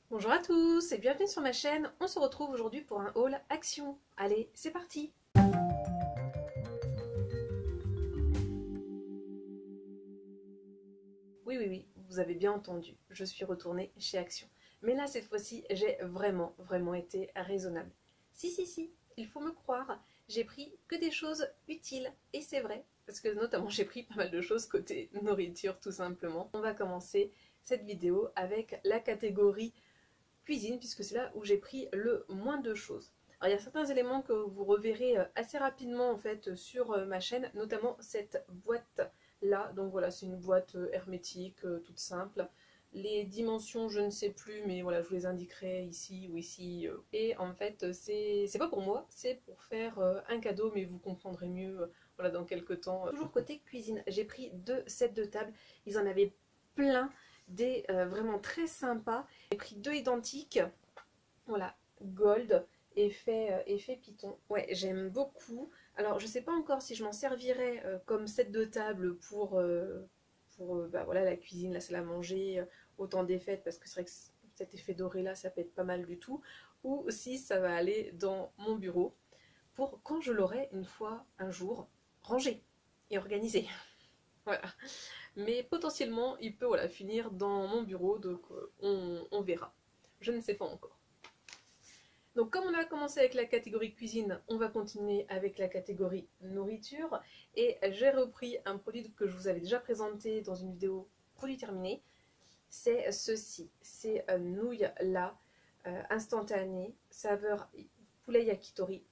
Bonjour à tous et bienvenue sur ma chaîne. On se retrouve aujourd'hui pour un haul action. Allez, c'est parti! Oui, vous avez bien entendu, je suis retournée chez Action. Mais là, cette fois-ci, j'ai vraiment été raisonnable. Si, il faut me croire, j'ai pris que des choses utiles. Et c'est vrai, parce que notamment j'ai pris pas mal de choses côté nourriture tout simplement. On va commencer cette vidéo avec la catégorie cuisine, puisque c'est là où j'ai pris le moins de choses. Alors, il y a certains éléments que vous reverrez assez rapidement en fait sur ma chaîne, notamment cette boîte là. Donc voilà, c'est une boîte hermétique toute simple. Les dimensions je ne sais plus, mais voilà, je vous les indiquerai ici ou ici. Et en fait c'est pas pour moi, c'est pour faire un cadeau, mais vous comprendrez mieux voilà, dans quelques temps. Toujours côté cuisine, j'ai pris 2 sets de table, ils en avaient plein, des vraiment très sympas. J'ai pris 2 identiques, voilà, gold, effet python. Ouais, j'aime beaucoup. Alors, je sais pas encore si je m'en servirai comme set de table pour bah, voilà, la cuisine, la salle à manger, au temps des fêtes, parce que c'est vrai que cet effet doré là, ça peut être pas mal du tout. Ou si ça va aller dans mon bureau pour quand je l'aurai une fois, un jour, rangé et organisé. Voilà. Mais potentiellement, il peut voilà, finir dans mon bureau, donc on verra. Je ne sais pas encore. Donc comme on a commencé avec la catégorie cuisine, on va continuer avec la catégorie nourriture. Et j'ai repris un produit que je vous avais déjà présenté dans une vidéo produit terminé. C'est ceci, c'est nouilles là, instantanées, saveur poulet yakitori.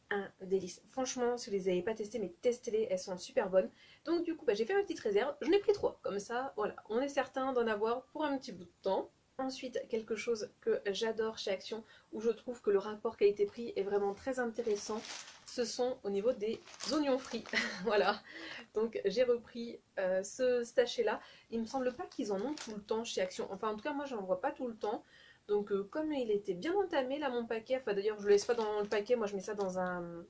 Un délice. Franchement, si vous les avez pas testées, mais testez-les, elles sont super bonnes. Donc du coup, j'ai fait ma petite réserve, j'en ai pris 3. Comme ça, voilà, on est certain d'en avoir pour un petit bout de temps. Ensuite, quelque chose que j'adore chez Action, où je trouve que le rapport qualité-prix est vraiment très intéressant, ce sont au niveau des oignons frits. Voilà, donc j'ai repris ce sachet-là. Il me semble pas qu'ils en ont tout le temps chez Action. Enfin, en tout cas, moi, j'en vois pas tout le temps. Donc comme il était bien entamé là mon paquet, enfin d'ailleurs je le laisse pas dans le paquet, moi je mets ça dans un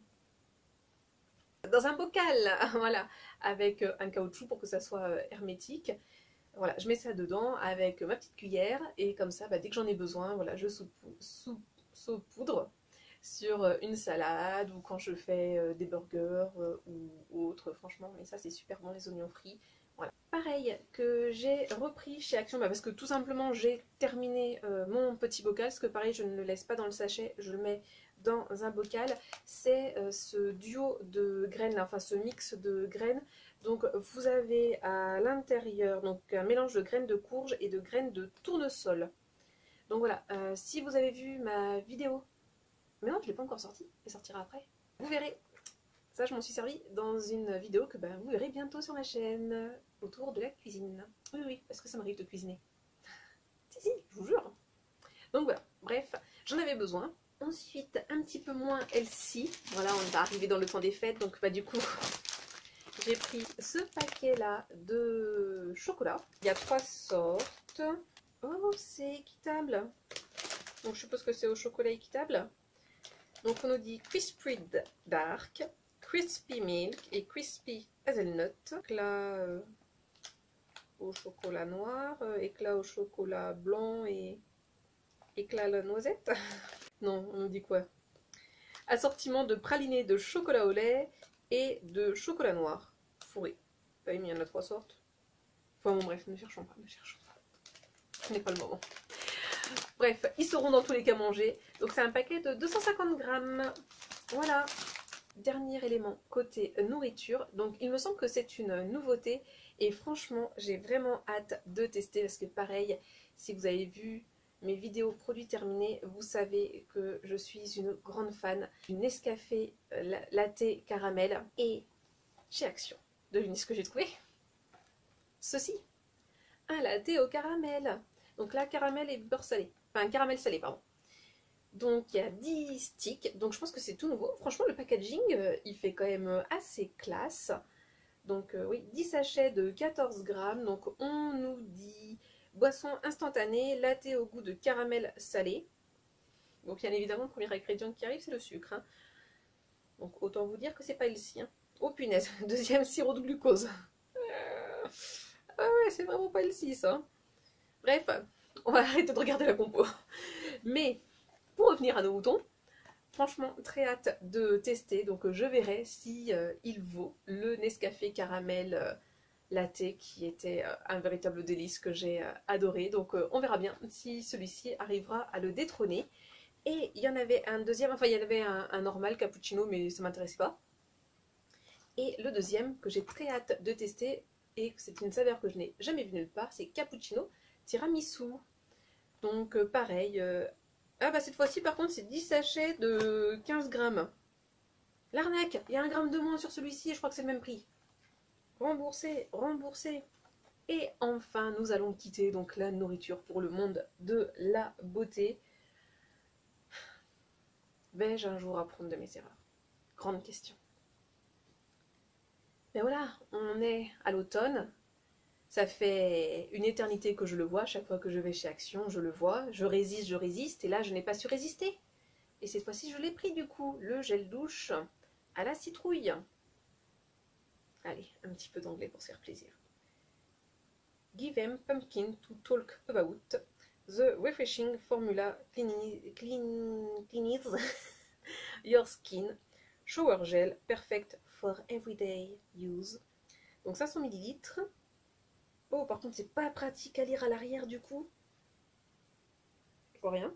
bocal, voilà, avec un caoutchouc pour que ça soit hermétique. Voilà, je mets ça dedans avec ma petite cuillère et comme ça, dès que j'en ai besoin, voilà, je saupoudre sur une salade ou quand je fais des burgers ou autre. Franchement, mais ça c'est super bon les oignons frits. Voilà. Pareil que j'ai repris chez Action, parce que tout simplement j'ai terminé mon petit bocal, parce que pareil je ne le laisse pas dans le sachet, je le mets dans un bocal. C'est ce duo de graines, là, enfin ce mix de graines. Donc vous avez à l'intérieur donc un mélange de graines de courge et de graines de tournesol. Donc voilà, si vous avez vu ma vidéo, mais non je ne l'ai pas encore sortie, elle sortira après, vous verrez. Ça, je m'en suis servi dans une vidéo que vous verrez bientôt sur ma chaîne, autour de la cuisine. Oui, parce que ça m'arrive de cuisiner. Si, je vous jure. Donc voilà, bref, j'en avais besoin. Ensuite, un petit peu moins healthy. Voilà, on va arriver dans le temps des fêtes, donc du coup, j'ai pris ce paquet-là de chocolat. Il y a 3 sortes. Oh, c'est équitable. Donc je suppose que c'est au chocolat équitable. Donc on nous dit Crispy Dark, Crispy Milk et Crispy Hazelnut. Éclat au chocolat noir, éclat au chocolat blanc et éclat à la noisette. Non, on nous dit quoi? Assortiment de praliné de chocolat au lait et de chocolat noir fourré. Pas il y en a 3 sortes. Enfin bon bref, ne cherchons pas. Ce n'est pas le moment. Bref, ils seront dans tous les cas mangés. Donc c'est un paquet de 250 grammes. Voilà. Dernier élément côté nourriture. Donc il me semble que c'est une nouveauté. Et franchement, j'ai vraiment hâte de tester. Parce que pareil, si vous avez vu mes vidéos produits terminés, vous savez que je suis une grande fan du Nescafé latte caramel. Et chez Action, devinez ce que j'ai trouvé? Ceci. Un latte au caramel. Donc là, caramel et beurre salé. Enfin, caramel salé, pardon. Donc il y a 10 sticks, donc je pense que c'est tout nouveau. Franchement le packaging il fait quand même assez classe. Donc oui, 10 sachets de 14 grammes. Donc on nous dit boisson instantanée, latte au goût de caramel salé. Donc bien évidemment le premier ingrédient qui arrive c'est le sucre. Hein. Donc autant vous dire que c'est pas healthy. Hein. Oh punaise, deuxième sirop de glucose. Ah ouais, c'est vraiment pas healthy ça. Bref, On va arrêter de regarder la compo. Mais pour revenir à nos moutons, franchement, très hâte de tester. Donc je verrai si il vaut le Nescafé caramel latte qui était un véritable délice que j'ai adoré. Donc on verra bien si celui-ci arrivera à le détrôner. Et il y en avait un deuxième, enfin il y en avait un normal cappuccino, mais ça ne m'intéressait pas. Et le deuxième que j'ai très hâte de tester, et c'est une saveur que je n'ai jamais vue nulle part, c'est cappuccino tiramisu. Donc pareil. Ah bah cette fois-ci par contre c'est 10 sachets de 15 grammes. L'arnaque, il y a 1 gramme de moins sur celui-ci et je crois que c'est le même prix. Remboursé, remboursé. Et enfin nous allons quitter donc la nourriture pour le monde de la beauté. Vais-je un jour apprendre de mes erreurs? Grande question. Mais voilà, on est à l'automne. Ça fait une éternité que je le vois. Chaque fois que je vais chez Action, je le vois. Je résiste. Et là, je n'ai pas su résister. Et cette fois-ci, je l'ai pris du coup. Le gel douche à la citrouille. Allez, un petit peu d'anglais pour se faire plaisir. Give them pumpkin to talk about. The refreshing formula cleans your skin. Shower gel, perfect for everyday use. Donc 500 ml. Oh, par contre, c'est pas pratique à lire à l'arrière du coup. Je vois rien.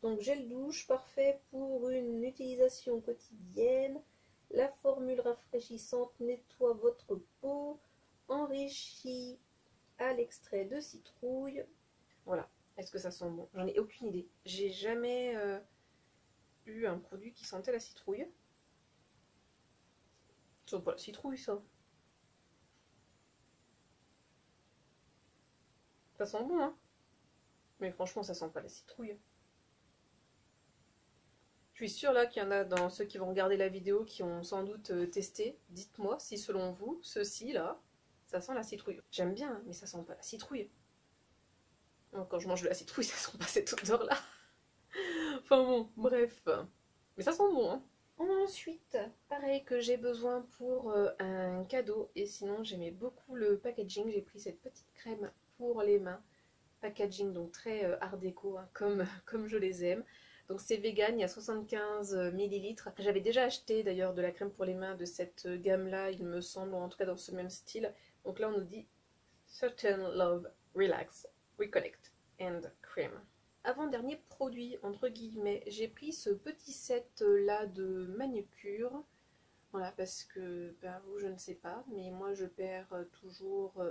Donc gel douche, parfait pour une utilisation quotidienne. La formule rafraîchissante nettoie votre peau, enrichie à l'extrait de citrouille. Voilà. Est-ce que ça sent bon? J'en ai aucune idée. J'ai jamais eu un produit qui sentait la citrouille. Ça sent pas la citrouille, ça. Ça sent bon, hein? Mais franchement, ça sent pas la citrouille. Je suis sûre là qu'il y en a dans ceux qui vont regarder la vidéo qui ont sans doute testé. Dites-moi si selon vous, ceci là, ça sent la citrouille. J'aime bien, mais ça sent pas la citrouille. Quand je mange de la citrouille, ça sent pas cette odeur-là. Enfin bon, bref. Mais ça sent bon, hein. Ensuite, pareil que j'ai besoin pour un cadeau. Et sinon, j'aimais beaucoup le packaging. J'ai pris cette petite crème pour les mains. Packaging donc très art déco, hein, comme je les aime. Donc c'est vegan, il y a 75 ml. J'avais déjà acheté d'ailleurs de la crème pour les mains de cette gamme-là, il me semble, en tout cas dans ce même style. Donc là on nous dit Certain Love, Relax, Reconnect and Cream. Avant-dernier produit, entre guillemets, j'ai pris ce petit set là de manucure. Voilà, parce que, ben vous, je ne sais pas, mais moi je perds toujours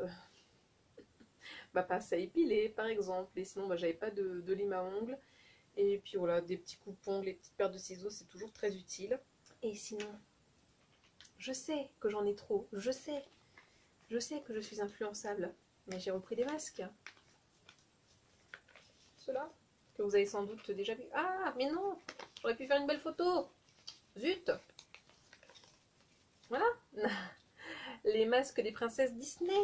ma pince à épiler par exemple, et sinon bah, j'avais pas de lime à ongles. Et puis voilà, des petits coupes-ongles, les petites paires de ciseaux, c'est toujours très utile. Et sinon, je sais que j'en ai trop, je sais que je suis influençable, mais j'ai repris des masques. Ceux-là, que vous avez sans doute déjà vu. Ah, mais non, j'aurais pu faire une belle photo. Zut. Voilà, les masques des princesses Disney,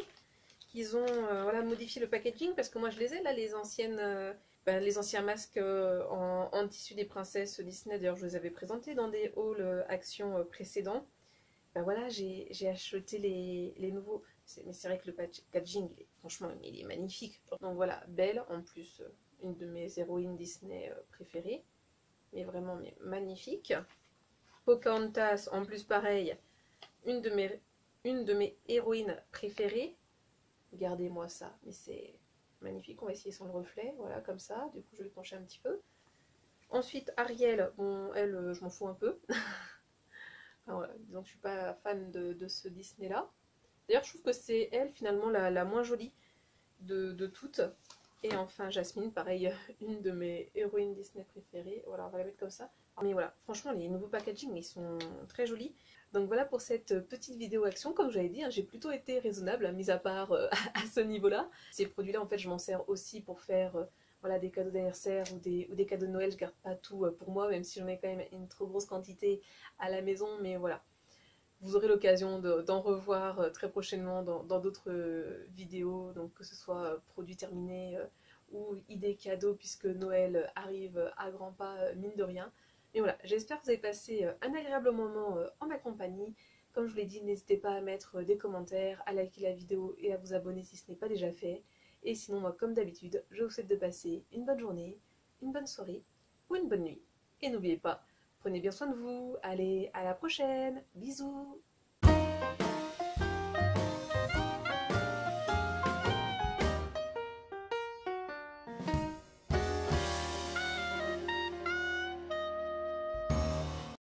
qu'ils ont voilà, modifié le packaging, parce que moi je les ai là, les anciennes... les anciens masques en tissu des princesses Disney, d'ailleurs je vous avais présenté dans des hauls Action précédents. Ben voilà, j'ai acheté les nouveaux. Mais c'est vrai que le packaging, franchement, il est magnifique. Donc voilà, Belle, en plus, une de mes héroïnes Disney préférées. Mais vraiment magnifique. Pocahontas, en plus pareil, une de mes héroïnes préférées. Regardez-moi ça, mais c'est... magnifique, on va essayer sans le reflet, voilà, comme ça. Du coup, je vais pencher un petit peu. Ensuite, Ariel, bon, elle, je m'en fous un peu. Enfin, voilà, disons que je suis pas fan de ce Disney-là. D'ailleurs, je trouve que c'est elle, finalement, la moins jolie de toutes. Et enfin, Jasmine, pareil, une de mes héroïnes Disney préférées. Voilà, on va la mettre comme ça. Mais voilà, franchement, les nouveaux packaging, ils sont très jolis. Donc voilà pour cette petite vidéo action. Comme j'avais dit, hein, j'ai plutôt été raisonnable, mis à part à ce niveau-là. Ces produits-là, en fait, je m'en sers aussi pour faire voilà, des cadeaux d'anniversaire ou des cadeaux de Noël. Je garde pas tout pour moi, même si j'en ai quand même une trop grosse quantité à la maison. Mais voilà, vous aurez l'occasion d'en revoir très prochainement dans d'autres vidéos. Donc que ce soit produits terminés ou idées cadeaux, puisque Noël arrive à grands pas, mine de rien. Et voilà, j'espère que vous avez passé un agréable moment en ma compagnie. Comme je vous l'ai dit, n'hésitez pas à mettre des commentaires, à liker la vidéo et à vous abonner si ce n'est pas déjà fait. Et sinon, moi, comme d'habitude, je vous souhaite de passer une bonne journée, une bonne soirée ou une bonne nuit. Et n'oubliez pas, prenez bien soin de vous. Allez, à la prochaine. Bisous.